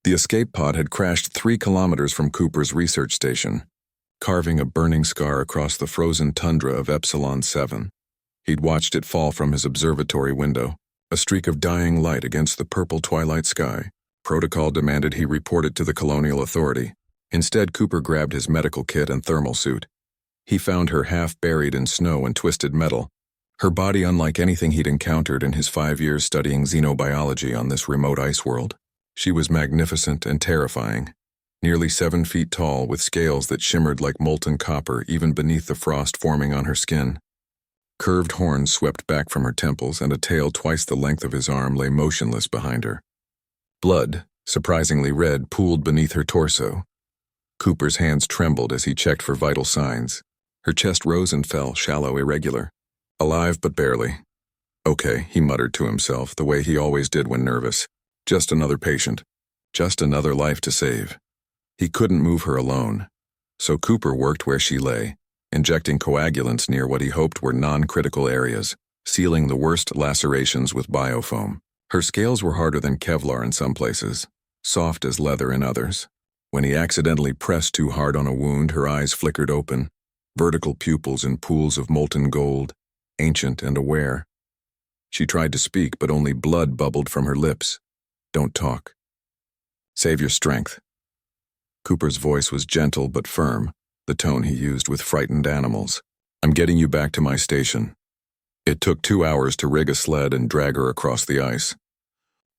The escape pod had crashed 3 kilometers from Cooper's research station, carving a burning scar across the frozen tundra of Epsilon 7. He'd watched it fall from his observatory window, a streak of dying light against the purple twilight sky. Protocol demanded he report it to the Colonial Authority. Instead, Cooper grabbed his medical kit and thermal suit. He found her half buried in snow and twisted metal, her body unlike anything he'd encountered in his 5 years studying xenobiology on this remote ice world. She was magnificent and terrifying, nearly 7 feet tall with scales that shimmered like molten copper even beneath the frost forming on her skin. Curved horns swept back from her temples, and a tail twice the length of his arm lay motionless behind her. Blood, surprisingly red, pooled beneath her torso. Cooper's hands trembled as he checked for vital signs. Her chest rose and fell, shallow, irregular. Alive but barely. Okay, he muttered to himself, the way he always did when nervous. Just another patient. Just another life to save. He couldn't move her alone, so Cooper worked where she lay, injecting coagulants near what he hoped were non-critical areas, sealing the worst lacerations with biofoam. Her scales were harder than Kevlar in some places, soft as leather in others. When he accidentally pressed too hard on a wound, her eyes flickered open, vertical pupils in pools of molten gold, ancient and aware. She tried to speak, but only blood bubbled from her lips. Don't talk. Save your strength. Cooper's voice was gentle but firm, the tone he used with frightened animals. I'm getting you back to my station. It took 2 hours to rig a sled and drag her across the ice.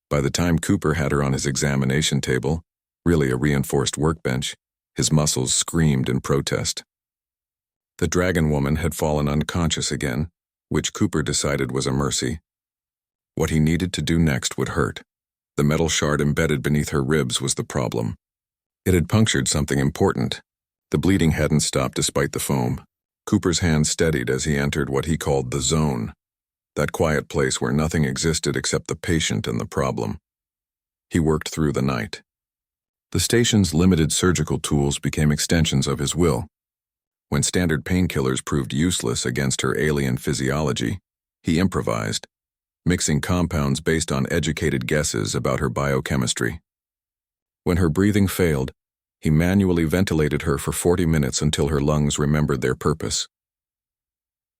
By the time Cooper had her on his examination table, really a reinforced workbench, his muscles screamed in protest. The dragon woman had fallen unconscious again, which Cooper decided was a mercy. What he needed to do next would hurt. The metal shard embedded beneath her ribs was the problem. It had punctured something important. The bleeding hadn't stopped despite the foam. Cooper's hand steadied as he entered what he called the zone, that quiet place where nothing existed except the patient and the problem. He worked through the night. The station's limited surgical tools became extensions of his will. When standard painkillers proved useless against her alien physiology, he improvised, mixing compounds based on educated guesses about her biochemistry. When her breathing failed, he manually ventilated her for 40 minutes until her lungs remembered their purpose.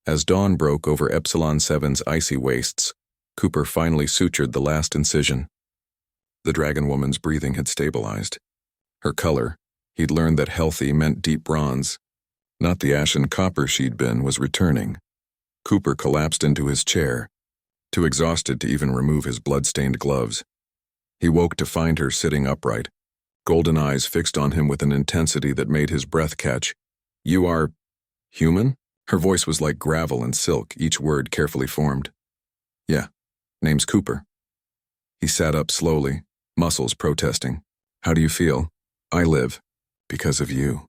As dawn broke over Epsilon 7's icy wastes, Cooper finally sutured the last incision. The dragon woman's breathing had stabilized. Her color, he'd learned that healthy meant deep bronze. Not the ashen copper she'd been, was returning. Cooper collapsed into his chair, too exhausted to even remove his blood-stained gloves. He woke to find her sitting upright, golden eyes fixed on him with an intensity that made his breath catch. You are human? Her voice was like gravel and silk, each word carefully formed. Yeah, name's Cooper. He sat up slowly, muscles protesting. How do you feel? I live because of you.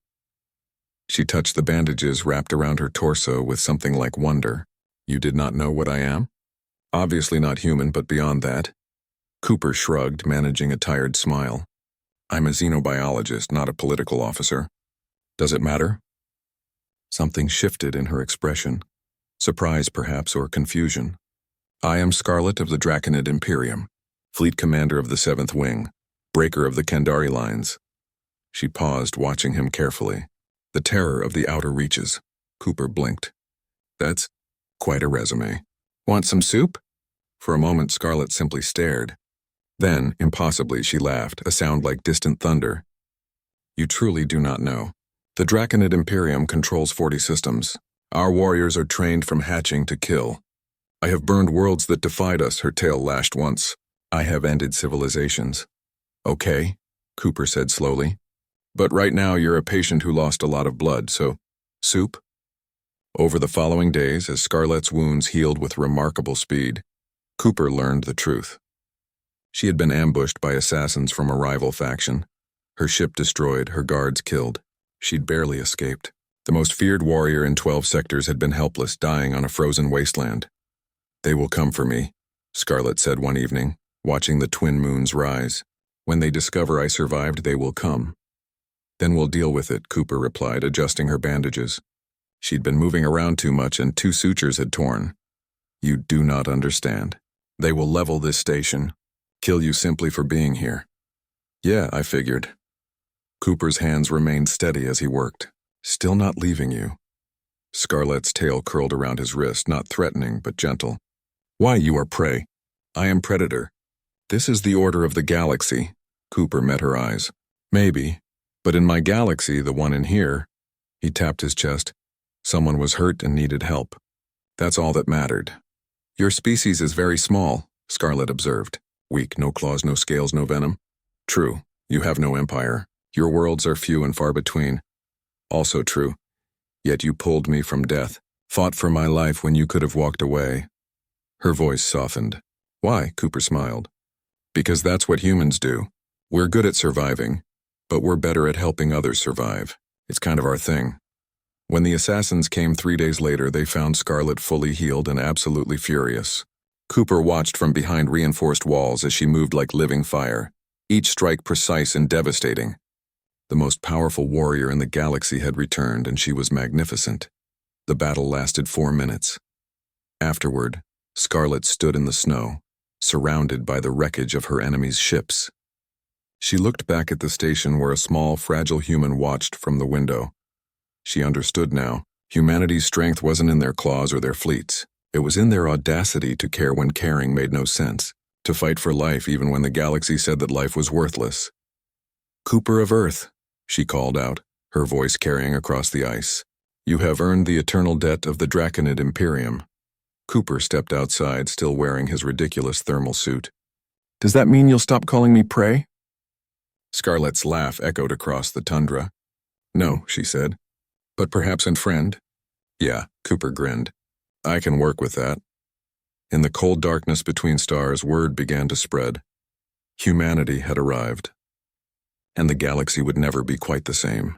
She touched the bandages wrapped around her torso with something like wonder. You did not know what I am? Obviously not human, but beyond that. Cooper shrugged, managing a tired smile. I'm a xenobiologist, not a political officer. Does it matter? Something shifted in her expression. Surprise, perhaps, or confusion. I am Scarlet of the Draconid Imperium, Fleet Commander of the 7th Wing, Breaker of the Kandari Lines. She paused, watching him carefully. The terror of the outer reaches. Cooper blinked. That's quite a resume. Want some soup? For a moment, Scarlet simply stared. Then, impossibly, she laughed, a sound like distant thunder. You truly do not know. The Draconid Imperium controls 40 systems. Our warriors are trained from hatching to kill. I have burned worlds that defied us, her tail lashed once. I have ended civilizations. Okay, Cooper said slowly. But right now you're a patient who lost a lot of blood, so soup? Over the following days, as Scarlet's wounds healed with remarkable speed, Cooper learned the truth. She had been ambushed by assassins from a rival faction. Her ship destroyed, her guards killed. She'd barely escaped. The most feared warrior in 12 sectors had been helpless, dying on a frozen wasteland. They will come for me, Scarlet said one evening, watching the twin moons rise. When they discover I survived, they will come. Then we'll deal with it, Cooper replied, adjusting her bandages. She'd been moving around too much and 2 sutures had torn. You do not understand. They will level this station, kill you simply for being here. Yeah, I figured. Cooper's hands remained steady as he worked. Still not leaving you. Scarlett's tail curled around his wrist, not threatening, but gentle. Why, you are prey. I am predator. This is the order of the galaxy. Cooper met her eyes. Maybe, but in my galaxy, the one in here, he tapped his chest, someone was hurt and needed help. That's all that mattered. Your species is very small, Scarlett observed. Weak, no claws, no scales, no venom. True, you have no empire. Your worlds are few and far between. Also true. Yet you pulled me from death, fought for my life when you could have walked away. Her voice softened. Why? Cooper smiled. Because that's what humans do. We're good at surviving, but we're better at helping others survive. It's kind of our thing. When the assassins came 3 days later, they found Scarlett fully healed and absolutely furious. Cooper watched from behind reinforced walls as she moved like living fire, each strike precise and devastating. The most powerful warrior in the galaxy had returned, and she was magnificent. The battle lasted 4 minutes. Afterward, Scarlett stood in the snow, surrounded by the wreckage of her enemy's ships. She looked back at the station where a small, fragile human watched from the window. She understood now. Humanity's strength wasn't in their claws or their fleets. It was in their audacity to care when caring made no sense, to fight for life even when the galaxy said that life was worthless. Cooper of Earth, she called out, her voice carrying across the ice. You have earned the eternal debt of the Draconid Imperium. Cooper stepped outside, still wearing his ridiculous thermal suit. Does that mean you'll stop calling me prey? Scarlett's laugh echoed across the tundra. No, she said. But perhaps in friend? Yeah, Cooper grinned. I can work with that. In the cold darkness between stars, word began to spread. Humanity had arrived. And the galaxy would never be quite the same.